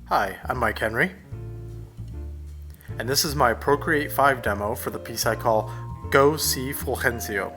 Hi, I'm Mike Henry, and this is my Procreate 5 demo for the piece I call Go See Fulgencio.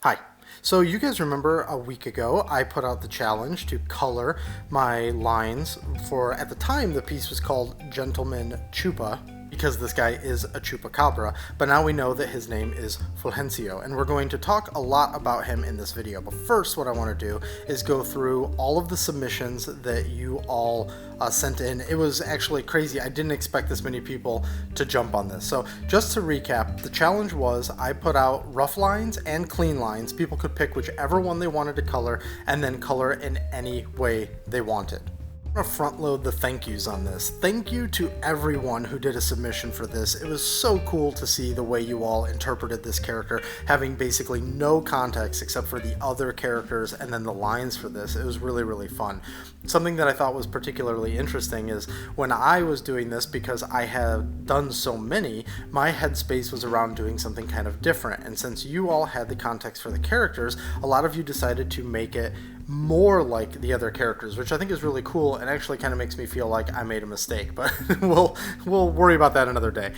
Hi. So you guys remember a week ago I put out the challenge to color my lines for, at the time the piece was called Gentleman Chupa, because this guy is a chupacabra, but now we know that his name is Fulgencio, and we're going to talk a lot about him in this video. But first, what I want to do is go through all of the submissions that you all sent in. It was actually crazy. I didn't expect this many people to jump on this. So just to recap, the challenge was I put out rough lines and clean lines. People could pick whichever one they wanted to color and then color in any way they wanted. I'm going to front load the thank yous on this. Thank you to everyone who did a submission for this. It was so cool to see the way you all interpreted this character, having basically no context except for the other characters and then the lines for this. It was really, really fun. Something that I thought was particularly interesting is when I was doing this, because I had done so many, my headspace was around doing something kind of different. And since you all had the context for the characters, a lot of you decided to make it more like the other characters, which I think is really cool and actually kind of makes me feel like I made a mistake, but we'll worry about that another day.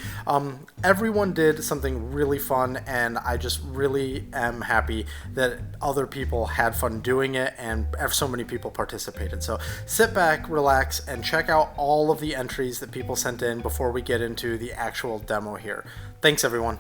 Everyone did something really fun, and I just really am happy that other people had fun doing it and so many people participated. So sit back, relax, and check out all of the entries that people sent in before we get into the actual demo here. Thanks, everyone.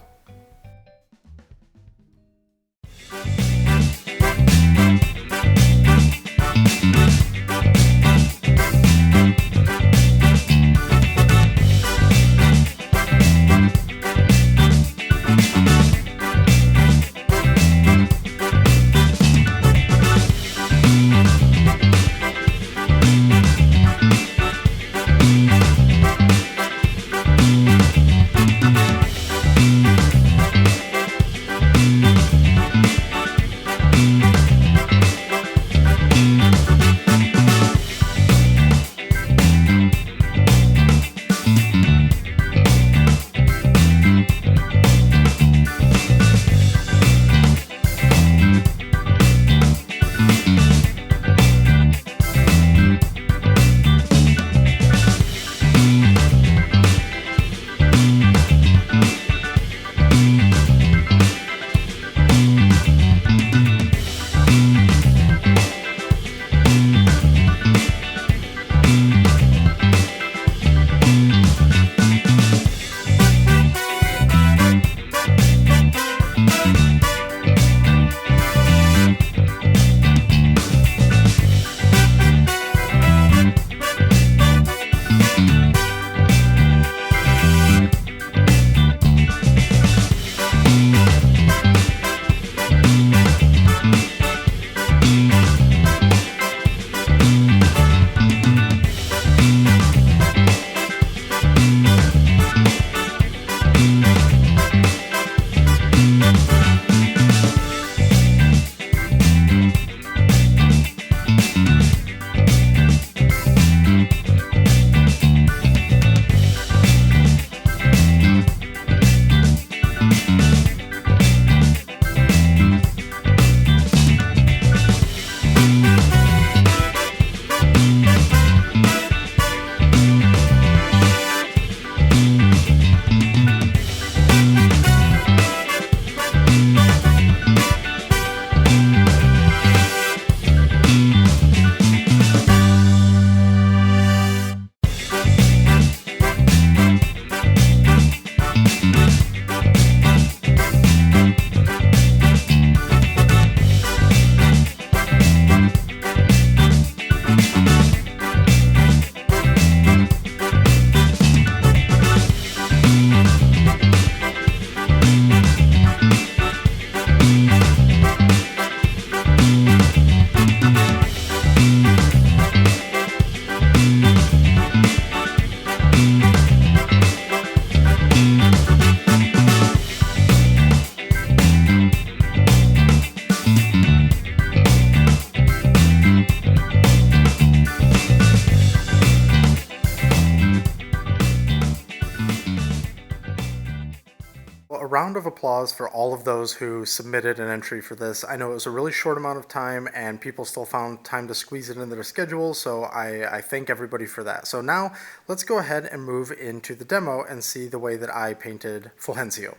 applause for all of those who submitted an entry for this. I know it was a really short amount of time and people still found time to squeeze it into their schedule, so I thank everybody for that. So now let's go ahead and move into the demo and see the way that I painted Fulgencio.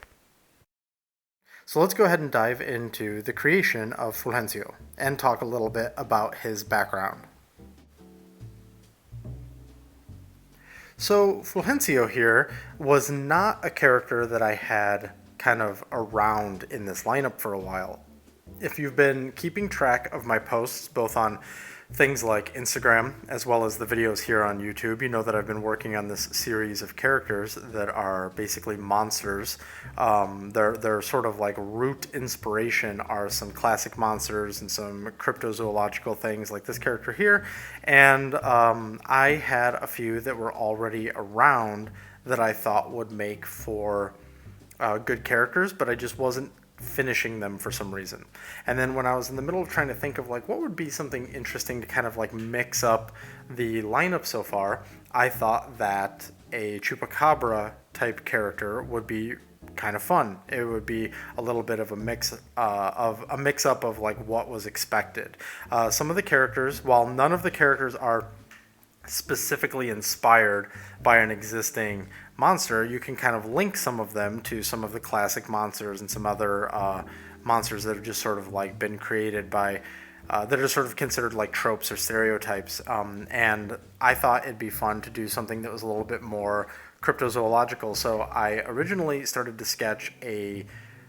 So let's go ahead and dive into the creation of Fulgencio and talk a little bit about his background. So Fulgencio here was not a character that I had kind of around in this lineup for a while. If you've been keeping track of my posts, both on things like Instagram as well as the videos here on YouTube, you know that I've been working on this series of characters that are basically monsters. Their sort of like root inspiration are some classic monsters and some cryptozoological things like this character here. And I had a few that were already around that I thought would make for good characters, but I just wasn't finishing them for some reason. And then when I was in the middle of trying to think of like what would be something interesting to kind of like mix up the lineup so far, I thought that a chupacabra type character would be kind of fun. It would be a little bit of a mix up of like what was expected. Some of the characters, while none of the characters are specifically inspired by an existing monster, you can kind of link some of them to some of the classic monsters and some other monsters that have just sort of like been created by that are sort of considered like tropes or stereotypes, and I thought it'd be fun to do something that was a little bit more cryptozoological. So I originally started to sketch a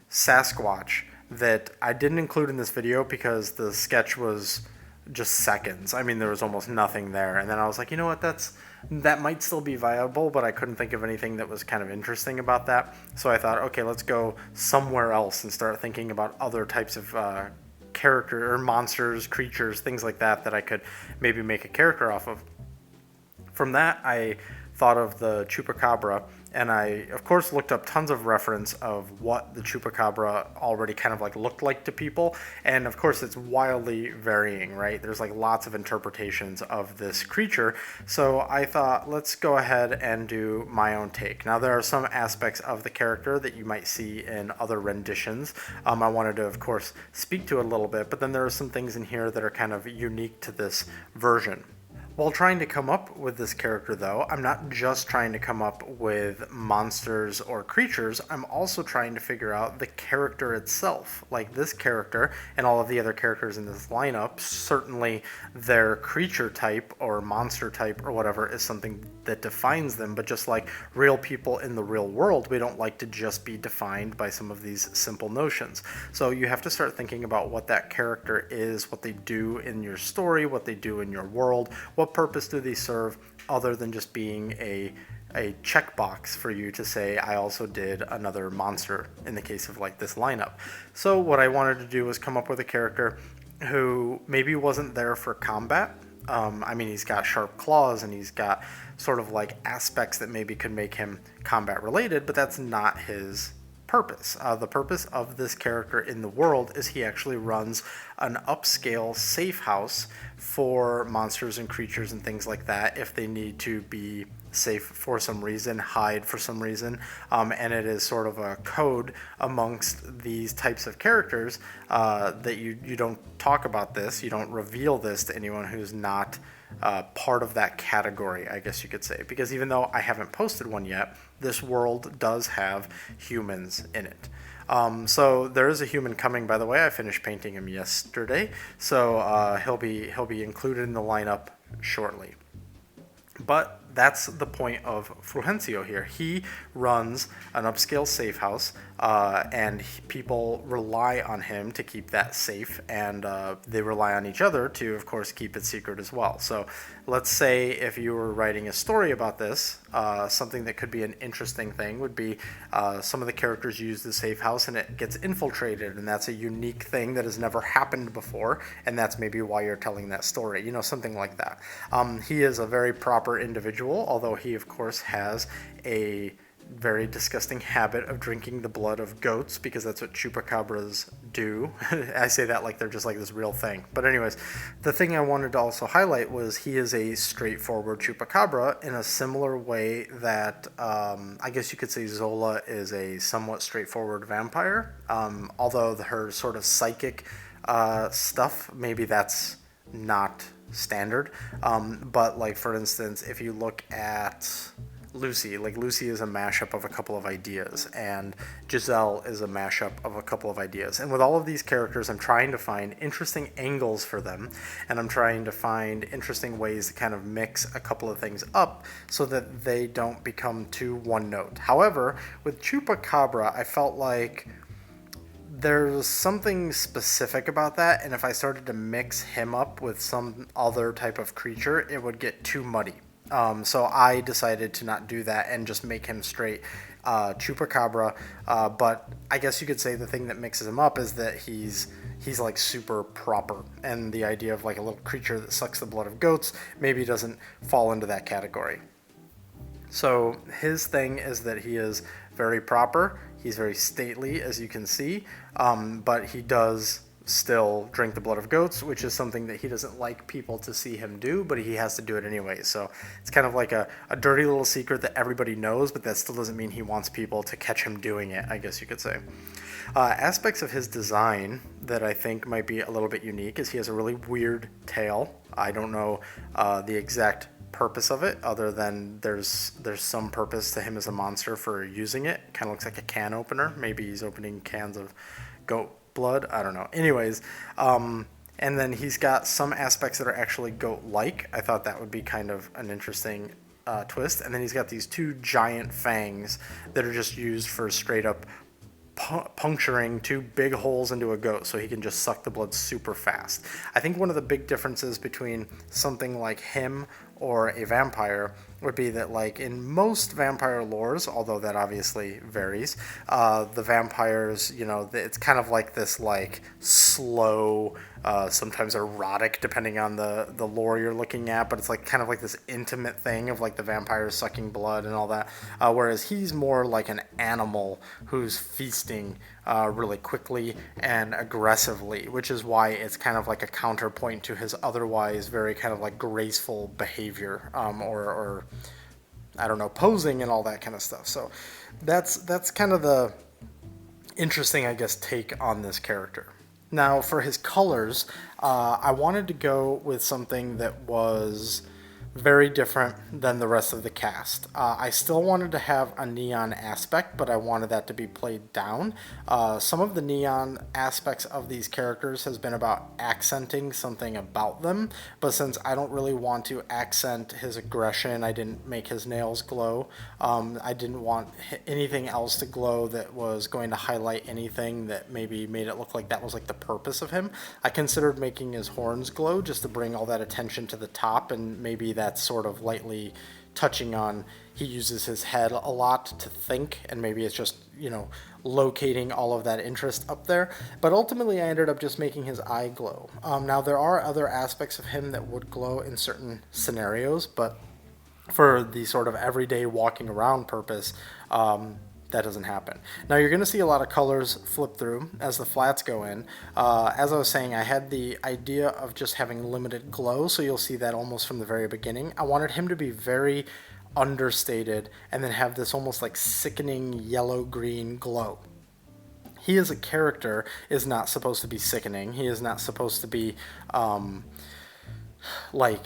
Sasquatch that I didn't include in this video because the sketch was just seconds. I mean, there was almost nothing there. And then I was like, you know what, that might still be viable, but I couldn't think of anything that was kind of interesting about that. So I thought, okay, let's go somewhere else and start thinking about other types of character or monsters, creatures, things like that that I could maybe make a character off of. From that, I thought of the chupacabra, and I of course looked up tons of reference of what the chupacabra already kind of like looked like to people, and of course it's wildly varying, right? There's like lots of interpretations of this creature, so I thought let's go ahead and do my own take. Now there are some aspects of the character that you might see in other renditions. I wanted to of course speak to it a little bit, but then there are some things in here that are kind of unique to this version. While trying to come up with this character, though, I'm not just trying to come up with monsters or creatures, I'm also trying to figure out the character itself. Like this character and all of the other characters in this lineup, certainly their creature type or monster type or whatever is something that defines them, but just like real people in the real world, we don't like to just be defined by some of these simple notions. So you have to start thinking about what that character is, what they do in your story, what they do in your world. What purpose do they serve other than just being a checkbox for you to say, I also did another monster in the case of like this lineup. So what I wanted to do was come up with a character who maybe wasn't there for combat. I mean, he's got sharp claws and he's got sort of like aspects that maybe could make him combat related, but that's not his purpose. The purpose of this character in the world is he actually runs an upscale safe house for monsters and creatures and things like that if they need to be safe for some reason, hide for some reason, and it is sort of a code amongst these types of characters that you don't talk about this, you don't reveal this to anyone who's not part of that category, I guess you could say, because even though I haven't posted one yet, this world does have humans in it. So there is a human coming, by the way. I finished painting him yesterday, so he'll be included in the lineup shortly. But that's the point of Fulgencio here. He runs an upscale safe house, and people rely on him to keep that safe, and they rely on each other to, of course, keep it secret as well. So let's say if you were writing a story about this, something that could be an interesting thing would be some of the characters use the safe house and it gets infiltrated, and that's a unique thing that has never happened before, and that's maybe why you're telling that story, something like that. He is a very proper individual, although he of course has a very disgusting habit of drinking the blood of goats, because that's what chupacabras do. I say that like they're just like this real thing. But anyways, the thing I wanted to also highlight was he is a straightforward chupacabra in a similar way that I guess you could say Zola is a somewhat straightforward vampire. Although her sort of psychic stuff, maybe that's not standard. But like, for instance, if you look at Lucy, like Lucy is a mashup of a couple of ideas, and Giselle is a mashup of a couple of ideas. And with all of these characters, I'm trying to find interesting angles for them, and I'm trying to find interesting ways to kind of mix a couple of things up so that they don't become too one note. However, with Chupacabra, I felt like there's something specific about that, and if I started to mix him up with some other type of creature, it would get too muddy. So I decided to not do that and just make him straight Chupacabra. But I guess you could say the thing that mixes him up is that he's like super proper, and the idea of like a little creature that sucks the blood of goats maybe doesn't fall into that category. So his thing is that he is very proper. He's very stately, as you can see, but he does still drink the blood of goats, which is something that he doesn't like people to see him do, but he has to do it anyway. So it's kind of like a dirty little secret that everybody knows, but that still doesn't mean he wants people to catch him doing it, I guess you could say. Aspects of his design that I think might be a little bit unique is he has a really weird tail. I don't know the exact purpose of it, other than there's some purpose to him as a monster for using it. Kind of looks like a can opener. Maybe he's opening cans of goat blood, I don't know. Anyways, and then he's got some aspects that are actually goat-like. I thought that would be kind of an interesting twist. And then he's got these two giant fangs that are just used for straight up puncturing two big holes into a goat so he can just suck the blood super fast. I think one of the big differences between something like him or a vampire would be that, like, in most vampire lores, although that obviously varies, the vampires, you know, it's kind of like this, like, slow, sometimes erotic, depending on the lore you're looking at, but it's like kind of like this intimate thing of like the vampires sucking blood and all that, whereas he's more like an animal who's feasting really quickly and aggressively, which is why it's kind of like a counterpoint to his otherwise very kind of like graceful behavior, or I don't know, posing and all that kind of stuff. So that's kind of the interesting, I guess, take on this character. Now, for his colors, I wanted to go with something that was very different than the rest of the cast. I still wanted to have a neon aspect, but I wanted that to be played down. Some of the neon aspects of these characters has been about accenting something about them, but since I don't really want to accent his aggression, I didn't make his nails glow. I didn't want anything else to glow that was going to highlight anything that maybe made it look like that was like the purpose of him. I considered making his horns glow just to bring all that attention to the top, and maybe that's sort of lightly touching on he uses his head a lot to think, and maybe it's just, you know, locating all of that interest up there. But ultimately I ended up just making his eye glow. Now there are other aspects of him that would glow in certain scenarios, but for the sort of everyday walking around purpose, that doesn't happen. Now you're going to see a lot of colors flip through as the flats go in. As I was saying, I had the idea of just having limited glow, so you'll see that almost from the very beginning. I wanted him to be very understated and then have this almost like sickening yellow-green glow. He as a character is not supposed to be sickening. He is not supposed to be like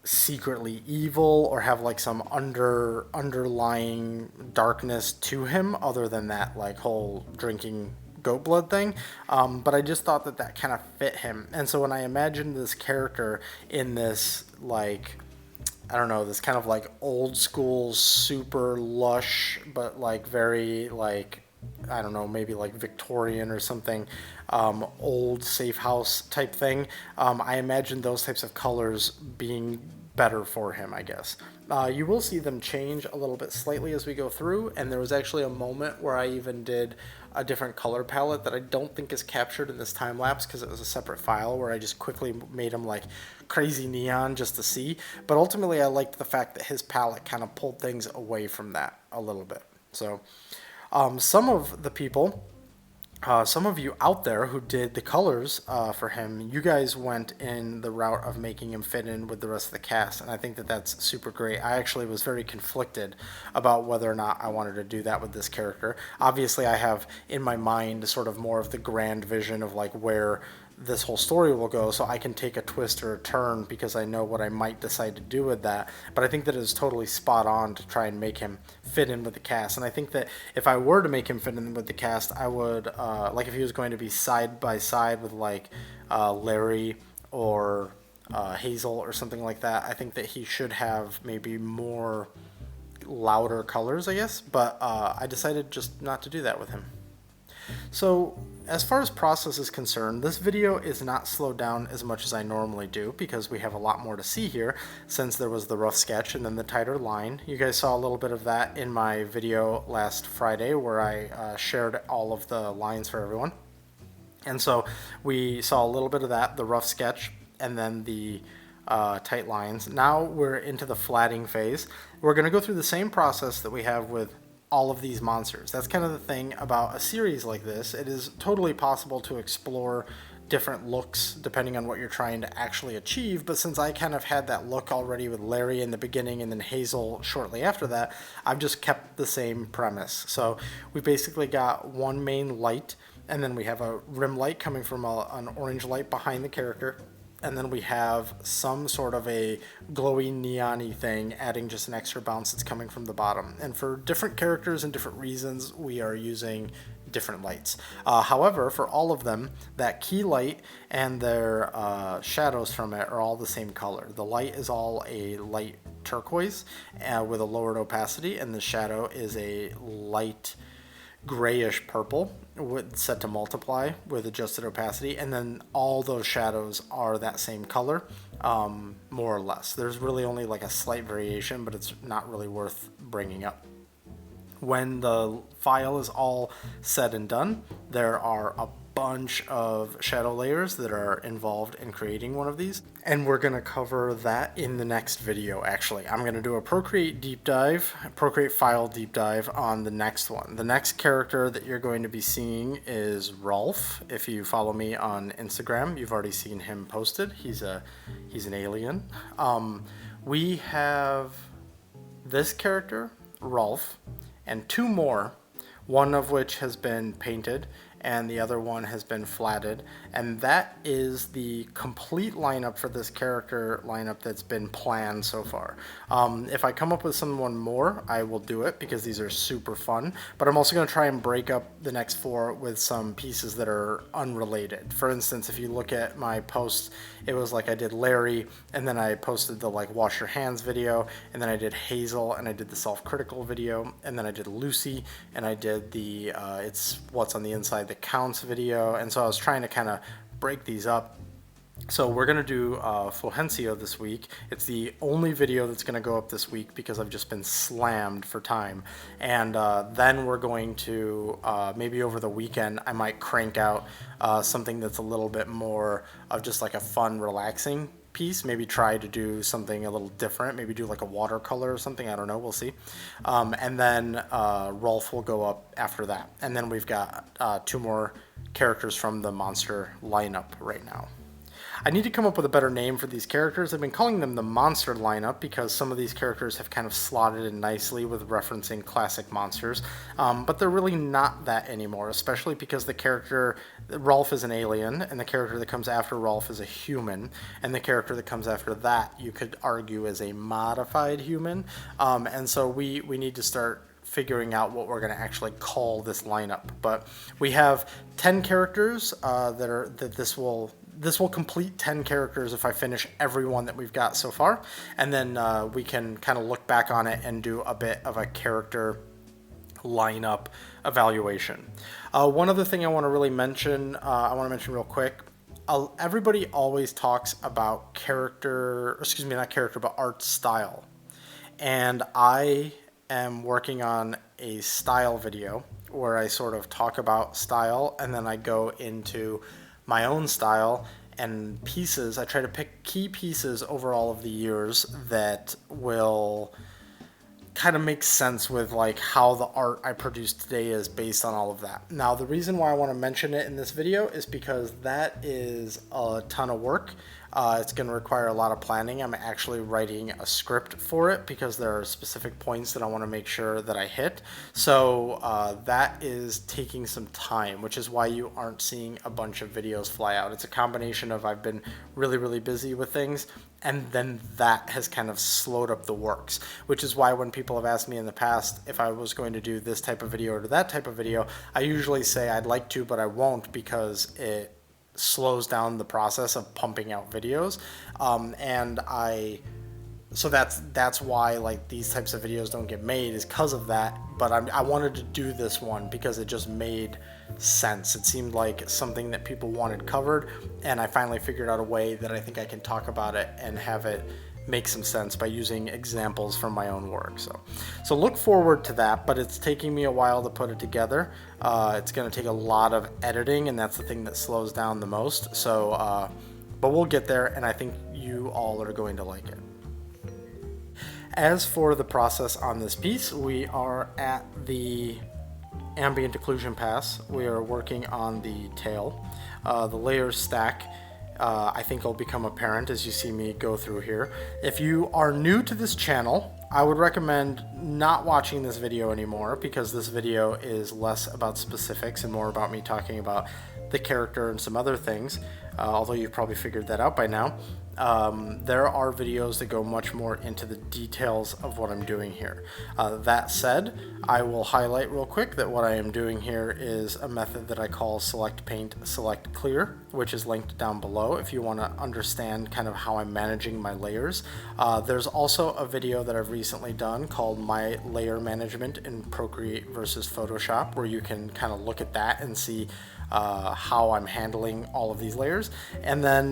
secretly evil or have like some underlying darkness to him other than that like whole drinking goat blood thing, but I just thought that kind of fit him. And so when I imagined this character in this, like, I don't know, this kind of like old school super lush but like very like, I don't know, maybe like Victorian or something, old safe house type thing, I imagined those types of colors being better for him, I guess. You will see them change a little bit slightly as we go through, and there was actually a moment where I even did a different color palette that I don't think is captured in this time lapse because it was a separate file where I just quickly made him like crazy neon just to see. But ultimately I liked the fact that his palette kind of pulled things away from that a little bit. So some of the people, some of you out there who did the colors for him, you guys went in the route of making him fit in with the rest of the cast, and I think that that's super great. I actually was very conflicted about whether or not I wanted to do that with this character. Obviously, I have in my mind sort of more of the grand vision of like where this whole story will go, so I can take a twist or a turn because I know what I might decide to do with that. But I think that it is totally spot on to try and make him fit in with the cast. And I think that if I were to make him fit in with the cast, I would, like if he was going to be side by side with like Larry or Hazel or something like that, I think that he should have maybe more louder colors, I guess. But I decided just not to do that with him. So as far as process is concerned, this video is not slowed down as much as I normally do because we have a lot more to see here since there was the rough sketch and then the tighter line. You guys saw a little bit of that in my video last Friday where I shared all of the lines for everyone. And so we saw a little bit of that, the rough sketch, and then the tight lines. Now we're into the flatting phase. We're going to go through the same process that we have with all of these monsters. That's kind of the thing about a series like this. It is totally possible to explore different looks depending on what you're trying to actually achieve, but since I kind of had that look already with Larry in the beginning and then Hazel shortly after that, I've just kept the same premise. So we basically got one main light, and then we have a rim light coming from an orange light behind the character, and then we have some sort of a glowy neon-y thing adding just an extra bounce that's coming from the bottom. And for different characters and different reasons, we are using different lights. However, for all of them, that key light and their shadows from it are all the same color. The light is all a light turquoise with a lowered opacity, and the shadow is a light grayish purple set to multiply with adjusted opacity, and then all those shadows are that same color, more or less. There's really only like a slight variation, but it's not really worth bringing up. When the file is all said and done, there are a bunch of shadow layers that are involved in creating one of these, and we're going to cover that in the next video. Actually, I'm going to do a Procreate deep dive, Procreate file deep dive on the next one. The next character that you're going to be seeing is Rolf. If you follow me on Instagram, you've already seen him posted. He's an alien. We have this character, Rolf, and two more, one of which has been painted and the other one has been flatted, and that is the complete lineup for this character lineup that's been planned so far. If I come up with someone more, I will do it because these are super fun, but I'm also going to try and break up the next four with some pieces that are unrelated. For instance, if you look at my post, it was like I did Larry, and then I posted the like wash your hands video, and then I did Hazel, and I did the self-critical video, and then I did Lucy, and I did the it's what's on the inside that counts video. And so I was trying to kind of break these up. So we're going to do Fulgencio this week. It's the only video that's going to go up this week because I've just been slammed for time. And then we're going to, maybe over the weekend, I might crank out something that's a little bit more of just like a fun, relaxing piece. Maybe try to do something a little different. Maybe do like a watercolor or something. I don't know. We'll see. And then Rolf will go up after that. And then we've got two more characters from the monster lineup right now. I need to come up with a better name for these characters. I've been calling them the monster lineup because some of these characters have kind of slotted in nicely with referencing classic monsters, but they're really not that anymore, especially because the character, Rolf is an alien, and the character that comes after Rolf is a human, and the character that comes after that, you could argue, is a modified human, and so we need to start figuring out what we're going to actually call this lineup. But we have 10 characters that this will complete 10 characters if I finish every one that we've got so far, and then we can kind of look back on it and do a bit of a character lineup evaluation. One other thing I want to really mention, real quick. Everybody always talks about art style, and I am working on a style video where I sort of talk about style and then I go into my own style and pieces. I try to pick key pieces over all of the years that will kind of makes sense with like how the art I produced today is based on all of that. Now, the reason why I want to mention it in this video is because that is a ton of work. It's going to require a lot of planning. I'm actually writing a script for it because there are specific points that I want to make sure that I hit. So that is taking some time, which is why you aren't seeing a bunch of videos fly out. It's a combination of I've been really busy with things, and then that has kind of slowed up the works, which is why when people have asked me in the past if I was going to do this type of video or that type of video, I usually say I'd like to, but I won't, because it slows down the process of pumping out videos. So that's why like these types of videos don't get made, is because of that. But I wanted to do this one because it just made sense. It seemed like something that people wanted covered, and I finally figured out a way that I think I can talk about it and have it make some sense by using examples from my own work. So look forward to that, but it's taking me a while to put it together. It's going to take a lot of editing, and that's the thing that slows down the most. So but we'll get there, and I think you all are going to like it. As for the process on this piece, we are at the ambient occlusion pass. We are working on the tail. The layers stack, I think, will become apparent as you see me go through here. If you are new to this channel, I would recommend not watching this video anymore, because this video is less about specifics and more about me talking about the character and some other things, although you've probably figured that out by now. There are videos that go much more into the details of what I'm doing here. That said, I will highlight real quick that what I am doing here is a method that I call Select Paint, Select Clear, which is linked down below if you want to understand kind of how I'm managing my layers. There's also a video that I've recently done called My Layer Management in Procreate versus Photoshop, where you can kind of look at that and see how I'm handling all of these layers. And then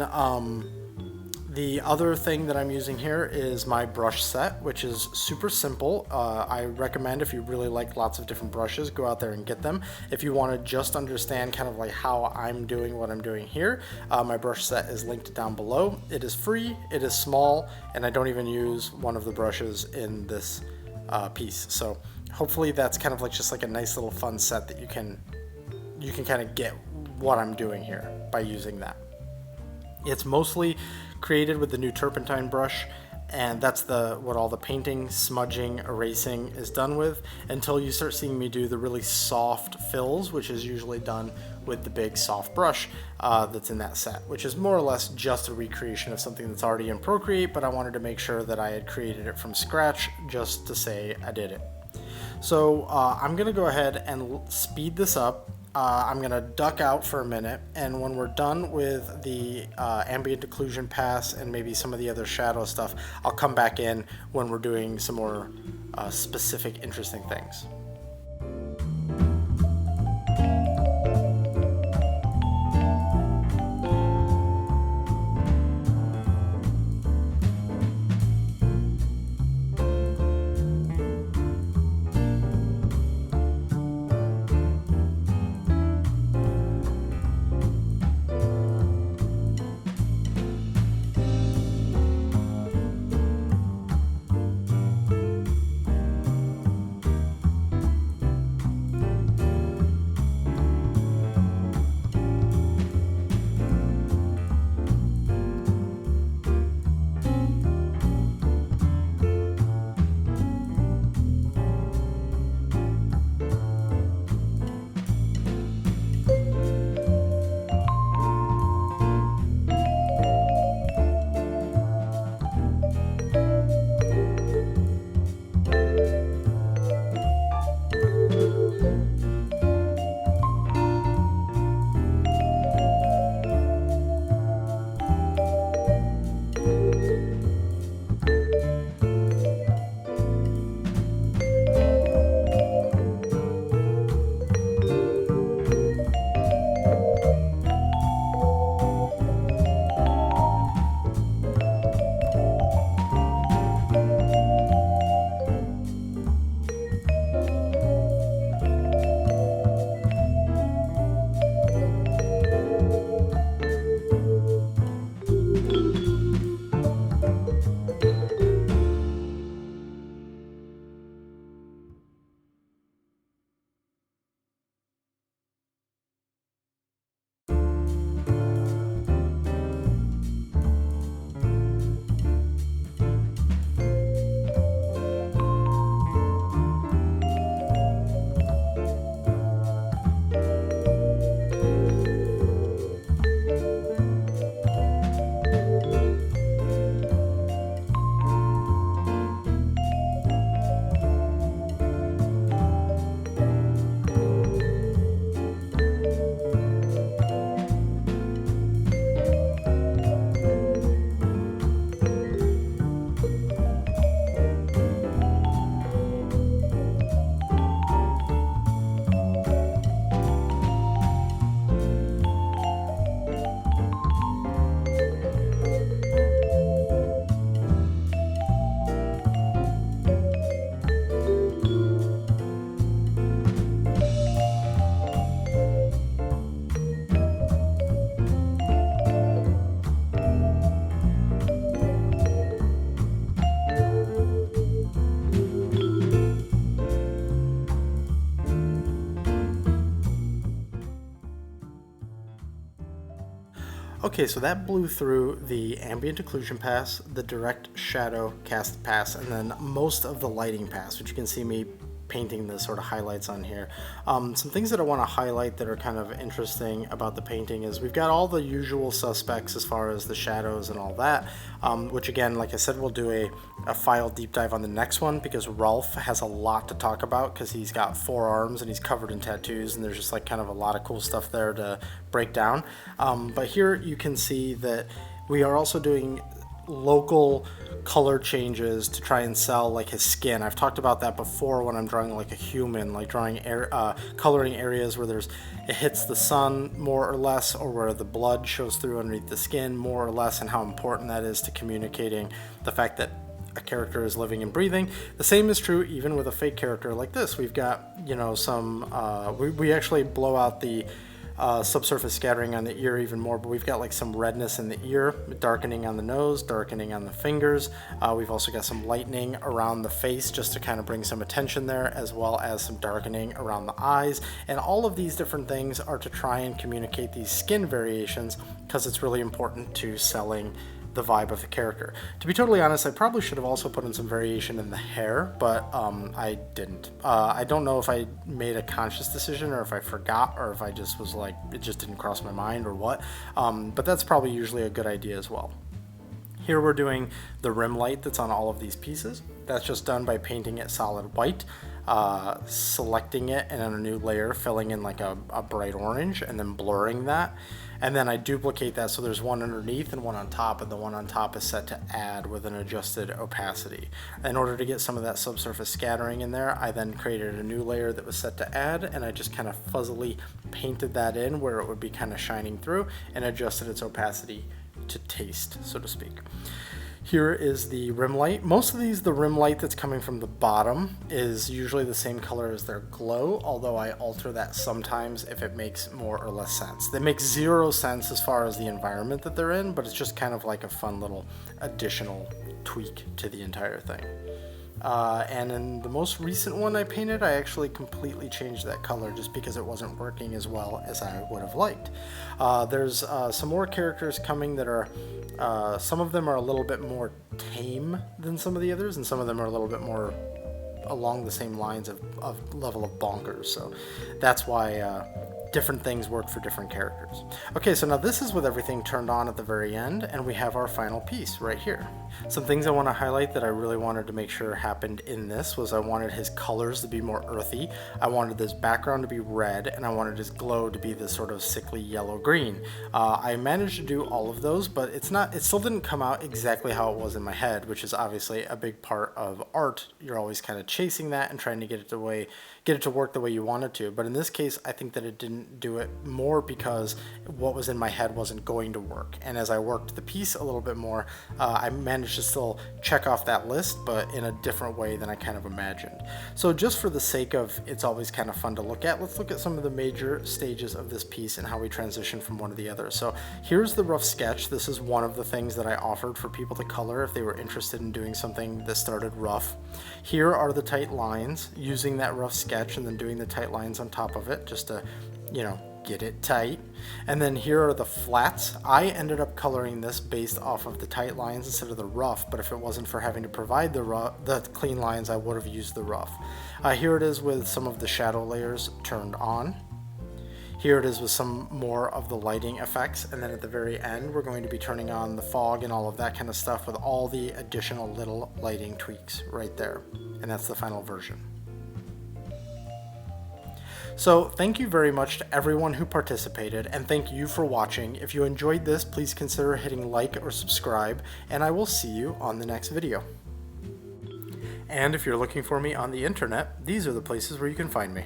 the other thing that I'm using here is my brush set, which is super simple. I recommend, if you really like lots of different brushes, go out there and get them. If you want to just understand kind of like how I'm doing what I'm doing here, my brush set is linked down below. It is free, it is small, and I don't even use one of the brushes in this piece. So hopefully that's kind of like just like a nice little fun set that you can kind of get what I'm doing here by using that. It's mostly created with the new turpentine brush, and that's what all the painting, smudging, erasing is done with, until you start seeing me do the really soft fills, which is usually done with the big soft brush that's in that set, which is more or less just a recreation of something that's already in Procreate, but I wanted to make sure that I had created it from scratch just to say I did it. So I'm gonna go ahead and speed this up. I'm going to duck out for a minute, and when we're done with the ambient occlusion pass and maybe some of the other shadow stuff, I'll come back in when we're doing some more specific interesting things. Okay, so that blew through the ambient occlusion pass, the direct shadow cast pass, and then most of the lighting pass, which you can see me painting the sort of highlights on here. Some things that I want to highlight that are kind of interesting about the painting is we've got all the usual suspects as far as the shadows and all that, which again, like I said, we'll do a file deep dive on the next one, because Rolf has a lot to talk about because he's got 4 arms and he's covered in tattoos, and there's just like kind of a lot of cool stuff there to break down. But here you can see that we are also doing local color changes to try and sell like his skin. I've talked about that before when I'm drawing like a human, like drawing coloring areas where it hits the sun more or less, or where the blood shows through underneath the skin more or less, and how important that is to communicating the fact that a character is living and breathing. The same is true even with a fake character like this. We've got, you know, some we actually blow out the subsurface scattering on the ear even more, but we've got like some redness in the ear, darkening on the nose, darkening on the fingers. We've also got some lightening around the face just to kind of bring some attention there, as well as some darkening around the eyes. And all of these different things are to try and communicate these skin variations, because it's really important to selling the vibe of the character. To be totally honest, I probably should have also put in some variation in the hair, but I didn't. I don't know if I made a conscious decision, or if I forgot, or if I just was like, it just didn't cross my mind, or what. But that's probably usually a good idea as well. Here we're doing the rim light that's on all of these pieces. That's just done by painting it solid white, selecting it, and on a new layer filling in like a bright orange, and then blurring that. And then I duplicate that so there's one underneath and one on top, and the one on top is set to add with an adjusted opacity. In order to get some of that subsurface scattering in there, I then created a new layer that was set to add, and I just kind of fuzzily painted that in where it would be kind of shining through, and adjusted its opacity to taste, so to speak. Here is the rim light. Most of these, the rim light that's coming from the bottom is usually the same color as their glow, although I alter that sometimes if it makes more or less sense. That makes 0 sense as far as the environment that they're in, but it's just kind of like a fun little additional tweak to the entire thing. And in the most recent one I painted, I actually completely changed that color just because it wasn't working as well as I would have liked. There's some more characters coming that are, some of them are a little bit more tame than some of the others, and some of them are a little bit more along the same lines of level of bonkers, so that's why different things work for different characters. Okay, so now this is with everything turned on at the very end, and we have our final piece right here. Some things I want to highlight that I really wanted to make sure happened in this was I wanted his colors to be more earthy, I wanted this background to be red, and I wanted his glow to be this sort of sickly yellow-green. I managed to do all of those, but it still didn't come out exactly how it was in my head, which is obviously a big part of art. You're always kind of chasing that and trying to get it to work the way you want it to. But in this case, I think that it didn't do it more because what was in my head wasn't going to work. And as I worked the piece a little bit more, I managed to still check off that list, but in a different way than I kind of imagined. So just for the sake of it's always kind of fun to look at, let's look at some of the major stages of this piece and how we transition from one to the other. So here's the rough sketch. This is one of the things that I offered for people to color if they were interested in doing something that started rough. Here are the tight lines, using that rough sketch and then doing the tight lines on top of it just to, you know, get it tight. And then here are the flats. I ended up coloring this based off of the tight lines instead of the rough, but if it wasn't for having to provide the clean lines, I would have used the rough. Here it is with some of the shadow layers turned on. Here it is with some more of the lighting effects, and then at the very end we're going to be turning on the fog and all of that kind of stuff with all the additional little lighting tweaks right there. And that's the final version. So thank you very much to everyone who participated, and thank you for watching. If you enjoyed this, please consider hitting like or subscribe, and I will see you on the next video. And if you're looking for me on the internet, these are the places where you can find me.